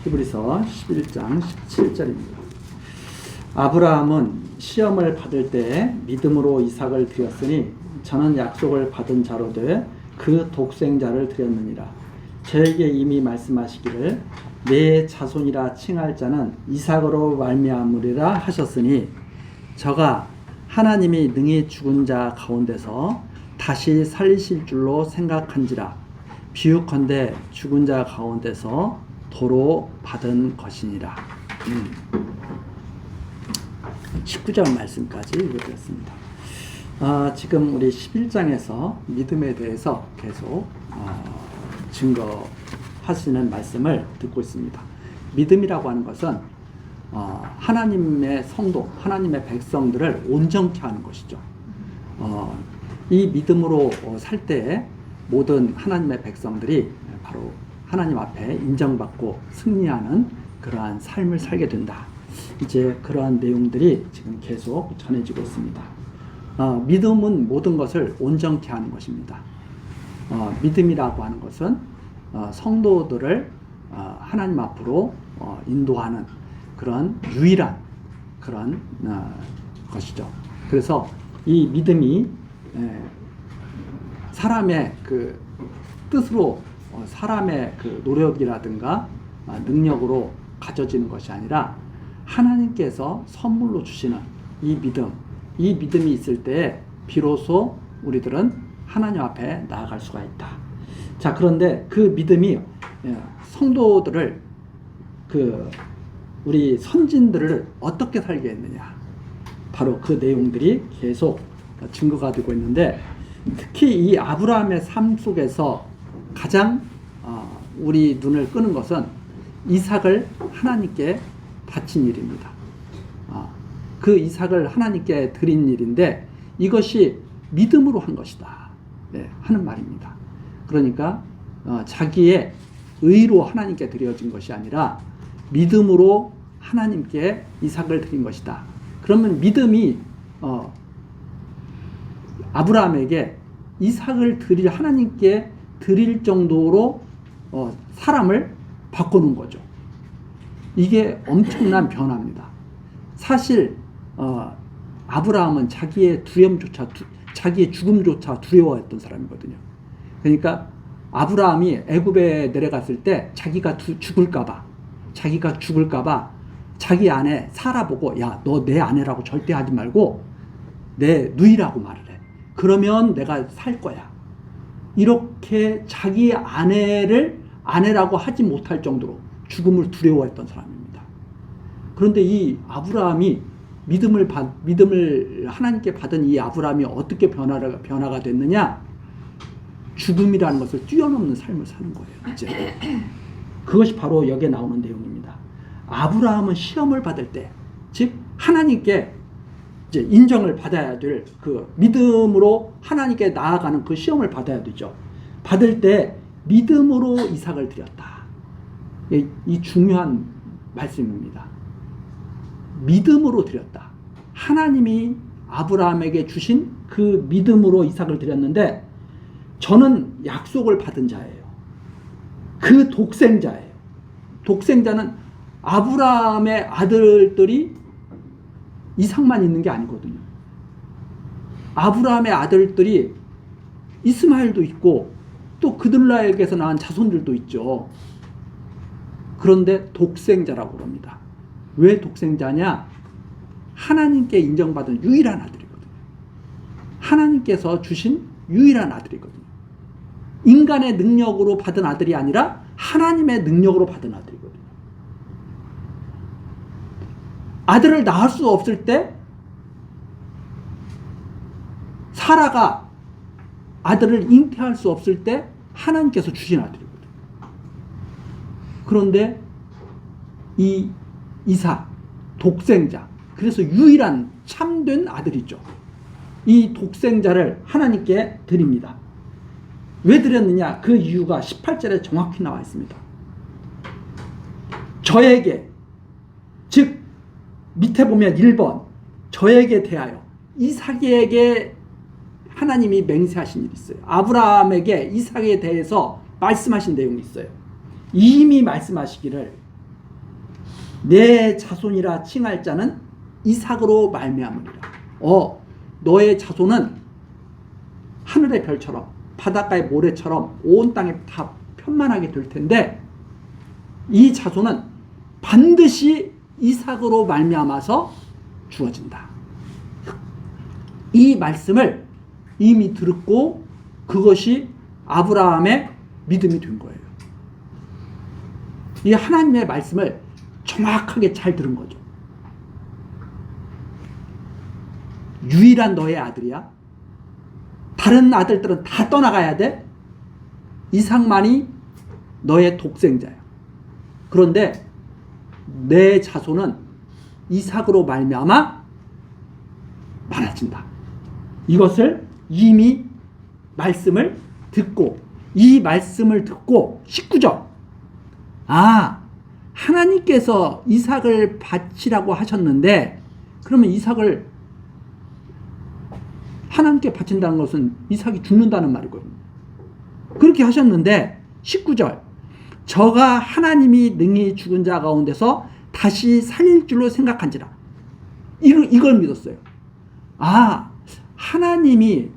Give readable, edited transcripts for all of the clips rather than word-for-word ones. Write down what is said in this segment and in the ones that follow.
히브리서 11장 17절입니다. 아브라함은 시험을 받을 때 믿음으로 이삭을 드렸으니 저는 약속을 받은 자로 돼 그 독생자를 드렸느니라. 저에게 이미 말씀하시기를 내 자손이라 칭할 자는 이삭으로 말미암으리라 하셨으니 저가 하나님이 능히 죽은 자 가운데서 다시 살리실 줄로 생각한지라. 비유컨대 죽은 자 가운데서 도로 받은 것이니라. 19절 말씀까지 읽어드렸습니다. 지금 우리 11장에서 믿음에 대해서 계속 증거하시는 말씀을 듣고 있습니다. 믿음이라고 하는 것은 하나님의 성도, 하나님의 백성들을 온전케 하는 것이죠. 이 믿음으로 살 때에 모든 하나님의 백성들이 바로 하나님 앞에 인정받고 승리하는 그러한 삶을 살게 된다. 이제 그러한 내용들이 지금 계속 전해지고 있습니다. 믿음은 모든 것을 온전케 하는 것입니다. 믿음이라고 하는 것은 성도들을 하나님 앞으로 인도하는 그런 유일한 그런 것이죠. 그래서 이 믿음이 사람의 그 뜻으로 사람의 그 노력이라든가 능력으로 가져지는 것이 아니라 하나님께서 선물로 주시는 이 믿음이 있을 때 비로소 우리들은 하나님 앞에 나아갈 수가 있다. 자, 그런데 그 믿음이 성도들을 우리 선진들을 어떻게 살게 했느냐. 바로 그 내용들이 계속 증거가 되고 있는데, 특히 이 아브라함의 삶 속에서 가장 우리 눈을 끄는 것은 이삭을 하나님께 바친 일입니다. 그 이삭을 하나님께 드린 일인데 이것이 믿음으로 한 것이다. 하는 말입니다. 그러니까 자기의 의로 하나님께 드려진 것이 아니라 믿음으로 하나님께 이삭을 드린 것이다. 그러면 믿음이 아브라함에게 이삭을 하나님께 드릴 정도로 사람을 바꾸는 거죠. 이게 엄청난 변화입니다. 사실 아브라함은 자기의 자기의 죽음조차 두려워했던 사람이거든요. 그러니까 아브라함이 애굽에 내려갔을 때 자기가 죽을까봐 자기 아내 사라 보고, 야, 너 내 아내라고 절대 하지 말고 내 누이라고 말을 해. 그러면 내가 살 거야. 이렇게 자기 아내를 아내라고 하지 못할 정도로 죽음을 두려워했던 사람입니다. 그런데 이 아브라함이 믿음을 하나님께 받은 이 아브라함이 어떻게 변화가 됐느냐? 죽음이라는 것을 뛰어넘는 삶을 사는 거예요. 이제 그것이 바로 여기에 나오는 내용입니다. 아브라함은 시험을 받을 때, 즉 하나님께 이제 인정을 받아야 될 그 믿음으로 하나님께 나아가는 그 시험을 받아야 되죠. 받을 때 믿음으로 이삭을 드렸다. 이 중요한 말씀입니다. 믿음으로 드렸다. 하나님이 아브라함에게 주신 그 믿음으로 이삭을 드렸는데, 저는 약속을 받은 자예요. 그 독생자예요. 독생자는 아브라함의 아들들이 이삭만 있는 게 아니거든요. 아브라함의 아들들이 이스마엘도 있고 또 그들에게서 낳은 자손들도 있죠. 그런데 독생자라고 그럽니다. 왜 독생자냐? 하나님께 인정받은 유일한 아들이거든요. 하나님께서 주신 유일한 아들이거든요. 인간의 능력으로 받은 아들이 아니라 하나님의 능력으로 받은 아들이거든요. 아들을 낳을 수 없을 때 사라가 아들을 잉태할 수 없을 때 하나님께서 주신 아들이거든요. 그런데 이 이삭, 독생자, 그래서 유일한 참된 아들이죠. 이 독생자를 하나님께 드립니다. 왜 드렸느냐? 그 이유가 18절에 정확히 나와 있습니다. 저에게, 즉 밑에 보면 1번, 저에게 대하여 이삭에게 하나님이 맹세하신 일이 있어요. 아브라함에게 이삭에 대해서 말씀하신 내용이 있어요. 이미 말씀하시기를 내 자손이라 칭할 자는 이삭으로 말미암으리라. 너의 자손은 하늘의 별처럼 바닷가의 모래처럼 온 땅에 다 편만하게 될 텐데 이 자손은 반드시 이삭으로 말미암아서 주어진다. 이 말씀을 이미 듣고 그것이 아브라함의 믿음이 된 거예요. 이 하나님의 말씀을 정확하게 잘 들은 거죠. 유일한 너의 아들이야. 다른 아들들은 다 떠나가야 돼. 이삭만이 너의 독생자야. 그런데 내 자손은 이삭으로 말미암아 많아진다. 이것을 이미 말씀을 듣고 이 말씀을 듣고 19절 하나님께서 이삭을 바치라고 하셨는데 그러면 이삭을 하나님께 바친다는 것은 이삭이 죽는다는 말이거든요. 그렇게 하셨는데 19절 저가 하나님이 능히 죽은 자 가운데서 다시 살릴 줄로 생각한지라. 이걸 믿었어요. 하나님이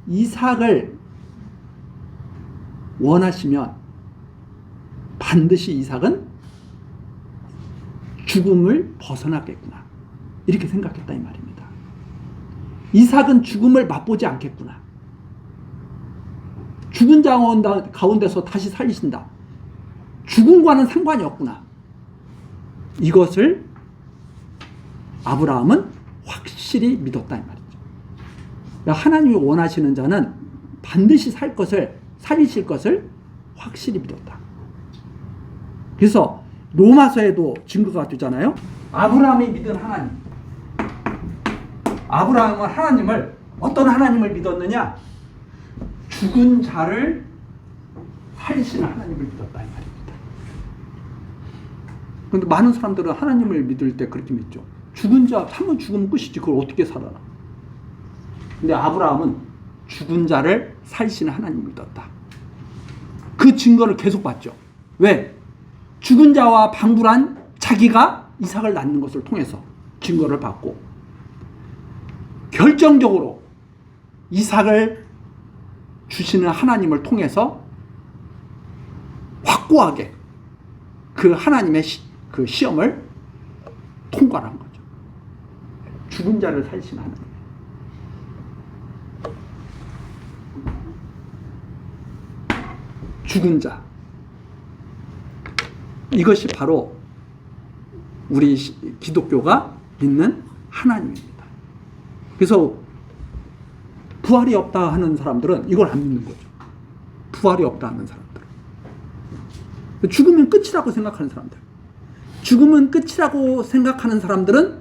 이삭을 원하시면 반드시 이삭은 죽음을 벗어나겠구나. 이렇게 생각했다 이 말입니다. 이삭은 죽음을 맛보지 않겠구나. 죽은 자 가운데서 다시 살리신다. 죽음과는 상관이 없구나. 이것을 아브라함은 확실히 믿었다 이 말이죠. 하나님이 원하시는 자는 반드시 살리실 것을 확실히 믿었다. 그래서 로마서에도 증거가 되잖아요. 아브라함이 믿은 하나님. 아브라함은 하나님을 어떤 하나님을 믿었느냐? 죽은 자를 살리시는 하나님을 믿었다 이 말입니다. 그런데 많은 사람들은 하나님을 믿을 때 그렇게 믿죠. 죽은 자 한번 죽으면 끝이지 그걸 어떻게 살아나? 근데 아브라함은 죽은 자를 살리시는 하나님을 믿었다. 그 증거를 계속 봤죠. 왜? 죽은 자와 방불한 자기가 이삭을 낳는 것을 통해서 증거를 받고 결정적으로 이삭을 주시는 하나님을 통해서 확고하게 그 하나님의 그 시험을 통과를 한 거죠. 죽은 자를 살리시는 하나님. 죽은 자. 이것이 바로 우리 기독교가 믿는 하나님입니다. 그래서 부활이 없다 하는 사람들은 이걸 안 믿는 거죠. 부활이 없다 하는 사람들은. 죽으면 끝이라고 생각하는 사람들. 죽으면 끝이라고 생각하는 사람들은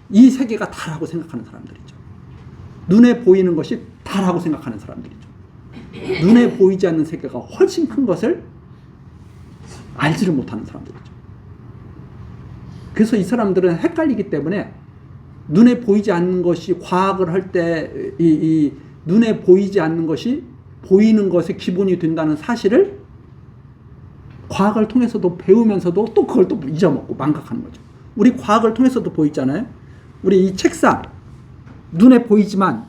이 세계가 다라고 생각하는 사람들이죠. 눈에 보이는 것이 다라고 생각하는 사람들이죠. 눈에 보이지 않는 세계가 훨씬 큰 것을 알지를 못하는 사람들이죠. 그래서 이 사람들은 헷갈리기 때문에 눈에 보이지 않는 것이 과학을 할 때 이 눈에 보이지 않는 것이 보이는 것의 기본이 된다는 사실을 과학을 통해서도 배우면서도 또 그걸 또 잊어먹고 망각하는 거죠. 우리 과학을 통해서도 보이잖아요. 우리 이 책상 눈에 보이지만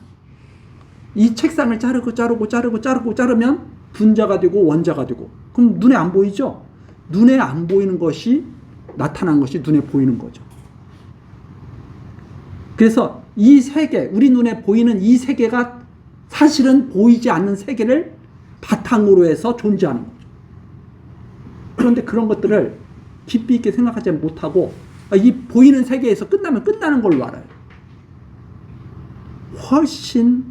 이 책상을 자르면 분자가 되고 원자가 되고 그럼 눈에 안 보이죠? 눈에 안 보이는 것이 나타난 것이 눈에 보이는 거죠. 그래서 이 세계, 우리 눈에 보이는 이 세계가 사실은 보이지 않는 세계를 바탕으로 해서 존재하는 거죠. 그런데 그런 것들을 깊이 있게 생각하지 못하고 이 보이는 세계에서 끝나면 끝나는 걸로 알아요. 훨씬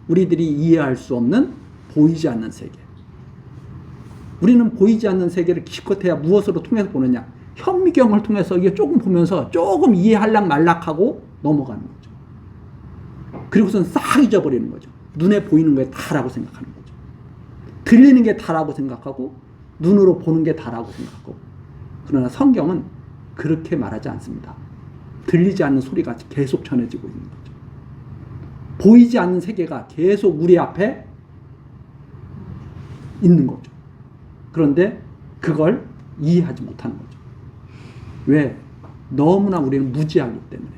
우리들이 이해할 수 없는 보이지 않는 세계. 우리는 보이지 않는 세계를 기껏해야 무엇으로 통해서 보느냐? 현미경을 통해서 이게 조금 보면서 조금 이해할락 말락하고 넘어가는 거죠. 그리고선 싹 잊어버리는 거죠. 눈에 보이는 게 다라고 생각하는 거죠. 들리는 게 다라고 생각하고 눈으로 보는 게 다라고 생각하고. 그러나 성경은 그렇게 말하지 않습니다. 들리지 않는 소리가 계속 전해지고 있는 거죠. 보이지 않는 세계가 계속 우리 앞에 있는 거죠. 그런데 그걸 이해하지 못하는 거죠. 왜? 너무나 우리는 무지하기 때문에.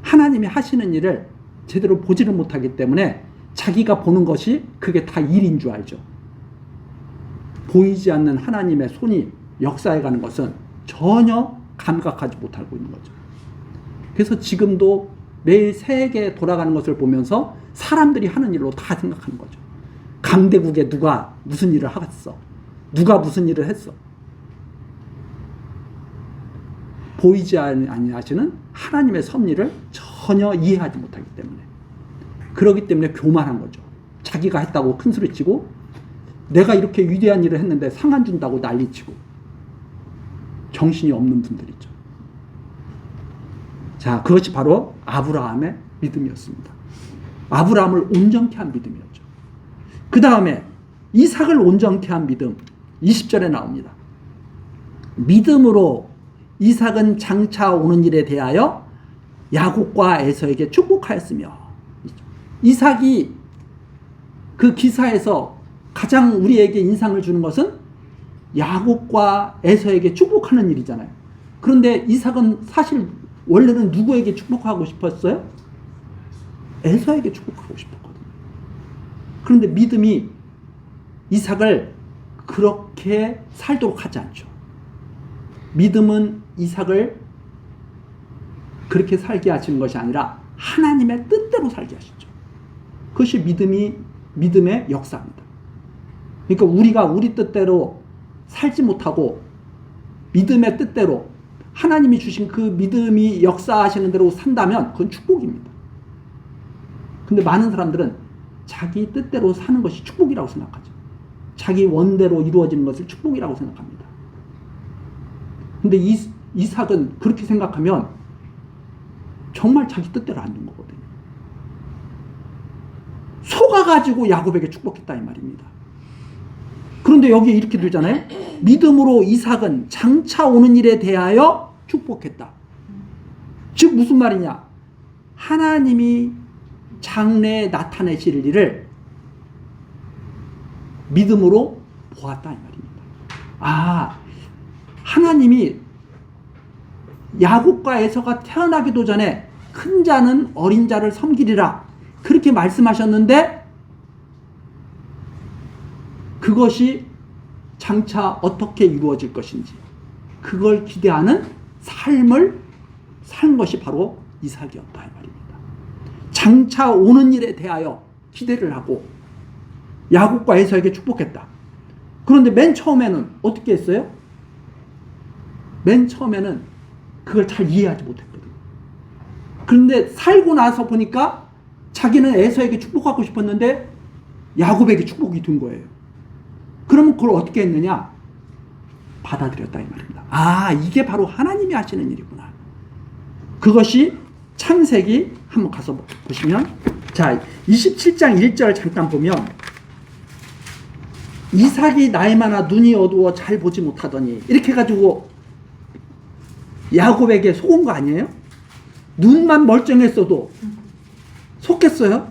하나님이 하시는 일을 제대로 보지를 못하기 때문에 자기가 보는 것이 그게 다 일인 줄 알죠. 보이지 않는 하나님의 손이 역사해가는 것은 전혀 감각하지 못하고 있는 거죠. 그래서 지금도 매일 세계에 돌아가는 것을 보면서 사람들이 하는 일로 다 생각하는 거죠. 강대국에 누가 무슨 일을 하겠어? 누가 무슨 일을 했어? 보이지 아니하시는 하나님의 섭리를 전혀 이해하지 못하기 때문에. 그러기 때문에 교만한 거죠. 자기가 했다고 큰 소리치고 내가 이렇게 위대한 일을 했는데 상 안 준다고 난리치고 정신이 없는 분들이죠. 자, 그것이 바로 아브라함의 믿음이었습니다. 아브라함을 온전케 한 믿음이었죠. 그 다음에 이삭을 온전케 한 믿음 20절에 나옵니다. 믿음으로 이삭은 장차 오는 일에 대하여 야곱과 에서에게 축복하였으며, 이삭이 그 기사에서 가장 우리에게 인상을 주는 것은 야곱과 에서에게 축복하는 일이잖아요. 그런데 이삭은 사실 원래는 누구에게 축복하고 싶었어요? 에서에게 축복하고 싶었거든요. 그런데 믿음이 이삭을 그렇게 살도록 하지 않죠. 믿음은 이삭을 그렇게 살게 하시는 것이 아니라 하나님의 뜻대로 살게 하시죠. 그것이 믿음의 역사입니다. 그러니까 우리가 우리 뜻대로 살지 못하고 믿음의 뜻대로 하나님이 주신 그 믿음이 역사하시는 대로 산다면 그건 축복입니다. 근데 많은 사람들은 자기 뜻대로 사는 것이 축복이라고 생각하죠. 자기 원대로 이루어지는 것을 축복이라고 생각합니다. 근데 이삭은 그렇게 생각하면 정말 자기 뜻대로 안 된 거거든요. 속아가지고 야곱에게 축복했다 이 말입니다. 그런데 여기 이렇게 되잖아요. 믿음으로 이삭은 장차 오는 일에 대하여 축복했다. 즉 무슨 말이냐? 하나님이 장래에 나타내실 일을 믿음으로 보았다 이 말입니다. 아, 하나님이 야곱과 에서가 태어나기도 전에 큰 자는 어린 자를 섬기리라 그렇게 말씀하셨는데, 그것이 장차 어떻게 이루어질 것인지 그걸 기대하는 삶을 산 것이 바로 이삭이었다 이 말입니다. 장차 오는 일에 대하여 기대를 하고 야곱과 에서에게 축복했다. 그런데 맨 처음에는 어떻게 했어요? 맨 처음에는 그걸 잘 이해하지 못했거든요. 그런데 살고 나서 보니까 자기는 에서에게 축복하고 싶었는데 야곱에게 축복이 된 거예요. 그러면 그걸 어떻게 했느냐? 받아들였다 이 말입니다. 아, 이게 바로 하나님이 하시는 일이구나. 그것이 창세기 한번 가서 보시면, 자 27장 1절 잠깐 보면, 이삭이 나이 많아 눈이 어두워 잘 보지 못하더니, 이렇게 해가지고 야곱에게 속은 거 아니에요? 눈만 멀쩡했어도 속겠어요?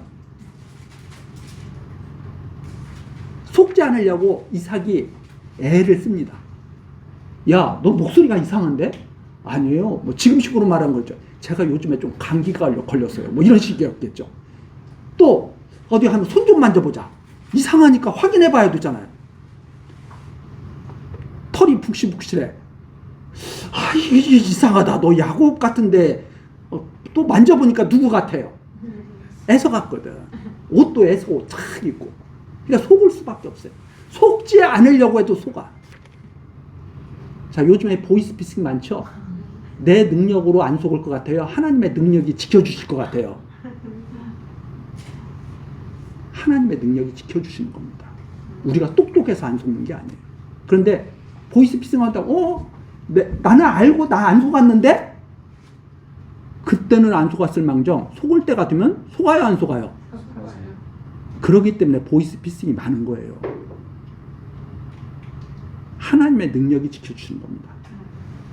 속지 않으려고 이삭이 애를 씁니다. 야, 너 목소리가 이상한데? 아니에요. 뭐 지금식으로 말한 거죠. 제가 요즘에 좀 감기가 걸렸어요. 뭐 이런 식이었겠죠. 또 어디 한 손 좀 만져보자. 이상하니까 확인해 봐야 되잖아요. 털이 푹실푹실해. 아, 이게 이상하다. 너 야곱 같은데 또 만져보니까 누구 같아요? 에서 같거든. 옷도 에서 옷 착 입고. 그러니까 속을 수밖에 없어요. 속지 않으려고 해도 속아. 자, 요즘에 보이스피싱 많죠? 내 능력으로 안 속을 것 같아요? 하나님의 능력이 지켜주실 것 같아요? 하나님의 능력이 지켜주시는 겁니다. 우리가 똑똑해서 안 속는 게 아니에요. 그런데 보이스피싱 한다고 나는 알고 나 안 속았는데? 그때는 안 속았을 망정 속을 때가 되면 속아요 안 속아요? 그러기 때문에 보이스피싱이 많은 거예요. 하나님의 능력이 지켜주시는 겁니다.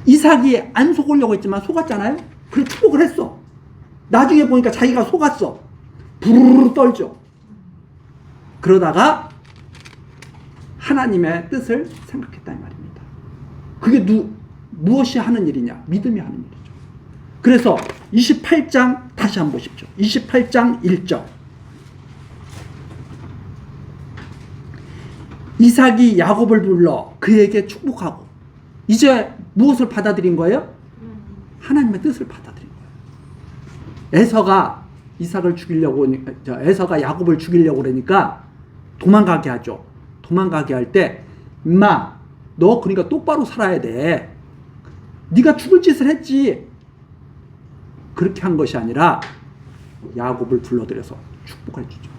이삭이 안 속으려고 했지만 속았잖아요. 그래서 축복을 했어. 나중에 보니까 자기가 속았어. 부르르 떨죠. 그러다가 하나님의 뜻을 생각했다 이 말입니다. 그게 무엇이 하는 일이냐? 믿음이 하는 일이죠. 그래서 28장 다시 한번 보십시오. 28장 1절. 이삭이 야곱을 불러 그에게 축복하고, 이제 무엇을 받아들인 거예요? 하나님의 뜻을 받아들인 거예요. 에서가 이삭을 죽이려고, 에서가 야곱을 죽이려고 그러니까 도망가게 하죠. 도망가게 할 때, 임마, 너 그러니까 똑바로 살아야 돼. 네가 죽을 짓을 했지. 그렇게 한 것이 아니라 야곱을 불러들여서 축복해 주죠.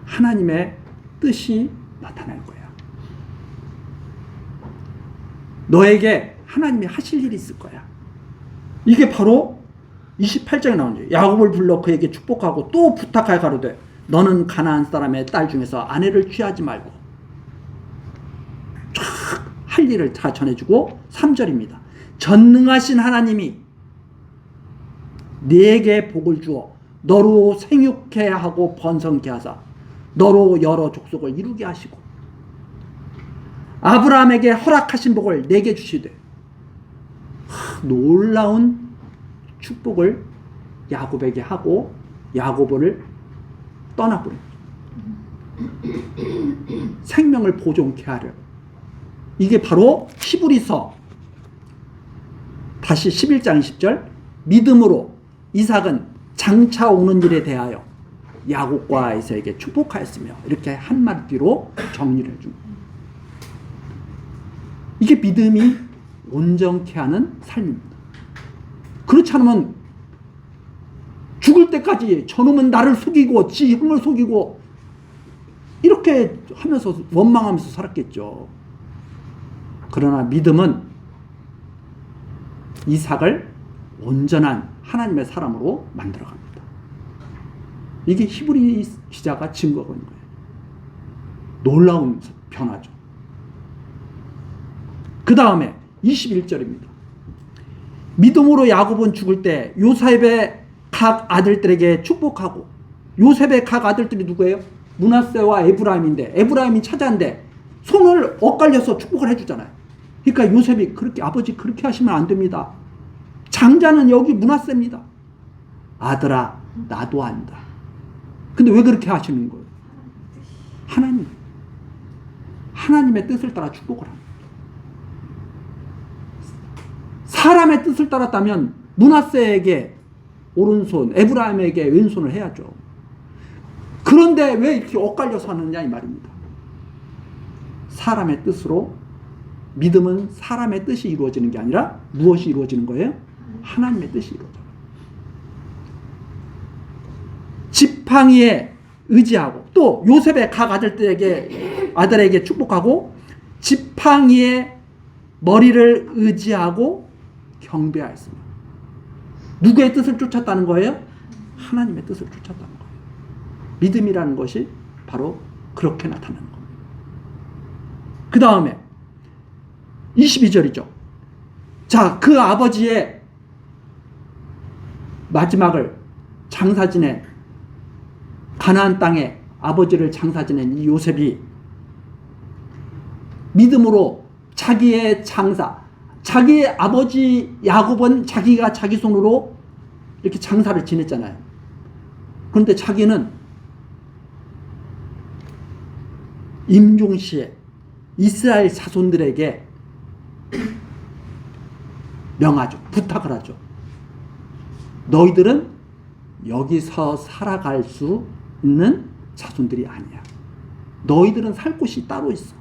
하나님의 뜻이 나타날 거야. 너에게 하나님이 하실 일이 있을 거야. 이게 바로 28장에 나온 거예요. 야곱을 불러 그에게 축복하고 또 부탁하여 가로되 너는 가나안 사람의 딸 중에서 아내를 취하지 말고, 쫙 할 일을 다 전해주고 3절입니다. 전능하신 하나님이 네게 복을 주어 너로 생육케 하고 번성케 하사 너로 여러 족속을 이루게 하시고 아브라함에게 허락하신 복을 내게 주시되, 놀라운 축복을 야곱에게 하고 야곱을 떠나버립니다. 생명을 보존케 하려. 이게 바로 히브리서 다시 11장 20절. 믿음으로 이삭은 장차 오는 일에 대하여 야곱과 에서에게 축복하였으며, 이렇게 한마디로 정리를 해줍니다. 이게 믿음이 온전케 하는 삶입니다. 그렇지 않으면 죽을 때까지 저놈은 나를 속이고 지 형을 속이고 이렇게 하면서 원망하면서 살았겠죠. 그러나 믿음은 이삭을 온전한 하나님의 사람으로 만들어갑니다. 이게 히브리 기자가 증거한 거예요. 놀라운 변화죠. 그 다음에 21절입니다. 믿음으로 야곱은 죽을 때 요셉의 각 아들들에게 축복하고, 요셉의 각 아들들이 누구예요? 므낫세와 에브라임인데, 에브라임이 찾아는데 손을 엇갈려서 축복을 해주잖아요. 그러니까 요셉이 그렇게, 아버지 그렇게 하시면 안 됩니다. 장자는 여기 므낫세입니다. 아들아, 나도 안다. 근데 왜 그렇게 하시는 거예요? 하나님의 뜻을 따라 축복을 합니다. 사람의 뜻을 따랐다면 므낫세에게 오른손, 에브라임에게 왼손을 해야죠. 그런데 왜 이렇게 엇갈려서 하느냐 이 말입니다. 사람의 뜻으로, 믿음은 사람의 뜻이 이루어지는 게 아니라 무엇이 이루어지는 거예요? 하나님의 뜻이 이루어져요. 지팡이에 의지하고, 또 요셉의 각 아들에게 축복하고, 지팡이의 머리를 의지하고 경배하였습니다. 누구의 뜻을 쫓았다는 거예요? 하나님의 뜻을 쫓았다는 거예요. 믿음이라는 것이 바로 그렇게 나타나는 겁니다. 그 다음에 22절이죠. 자, 그 아버지의 마지막을 장사 지낸, 가나안 땅에 아버지를 장사 지낸 이 요셉이 믿음으로 자기의 장사, 자기의 아버지 야곱은 자기가 자기 손으로 이렇게 장사를 지냈잖아요. 그런데 자기는 임종시에 이스라엘 자손들에게 명하죠. 부탁을 하죠. 너희들은 여기서 살아갈 수 있는 자손들이 아니야. 너희들은 살 곳이 따로 있어.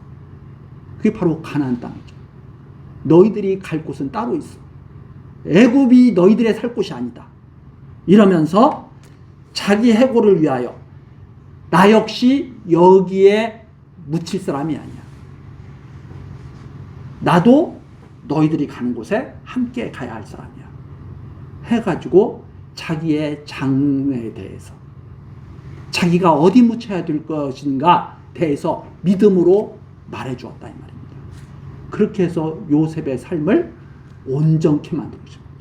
그게 바로 가나안 땅이죠. 너희들이 갈 곳은 따로 있어. 애굽이 너희들의 살 곳이 아니다. 이러면서 자기 해고를 위하여 나 역시 여기에 묻힐 사람이 아니야. 나도 너희들이 가는 곳에 함께 가야 할 사람이야. 해가지고 자기의 장래에 대해서, 자기가 어디 묻혀야 될 것인가 대해서 믿음으로 말해주었다 이 말입니다. 그렇게 해서 요셉의 삶을 온전케 만들어줍니다.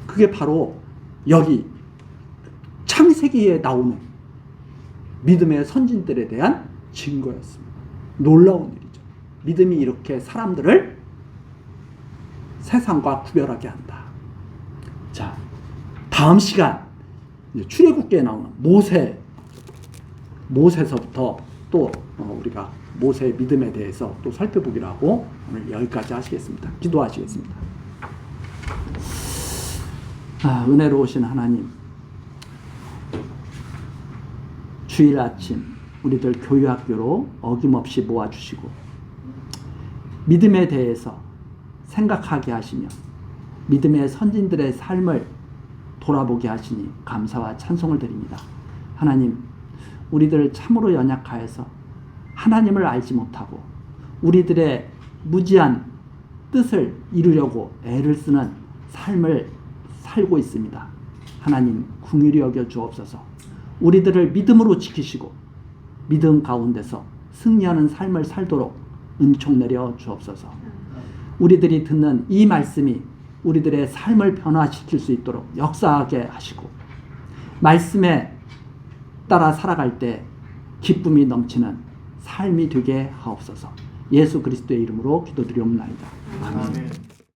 그게 바로 여기 창세기에 나오는 믿음의 선진들에 대한 증거였습니다. 놀라운 일이죠. 믿음이 이렇게 사람들을 세상과 구별하게 한다. 자, 다음 시간 출애굽기에 나오는 모세서부터 또 우리가 모세의 믿음에 대해서 또 살펴보기로 하고 오늘 여기까지 하시겠습니다. 기도하시겠습니다. 은혜로우신 하나님, 주일 아침 우리들 교회학교로 어김없이 모아주시고 믿음에 대해서 생각하게 하시며 믿음의 선진들의 삶을 돌아보게 하시니 감사와 찬송을 드립니다. 하나님, 우리들 참으로 연약하여서 하나님을 알지 못하고 우리들의 무지한 뜻을 이루려고 애를 쓰는 삶을 살고 있습니다. 하나님, 긍휼히 여겨 주옵소서. 우리들을 믿음으로 지키시고 믿음 가운데서 승리하는 삶을 살도록 은총 내려 주옵소서. 우리들이 듣는 이 말씀이 우리들의 삶을 변화시킬 수 있도록 역사하게 하시고 말씀에 따라 살아갈 때 기쁨이 넘치는 삶이 되게 하옵소서. 예수 그리스도의 이름으로 기도드리옵나이다. 아멘.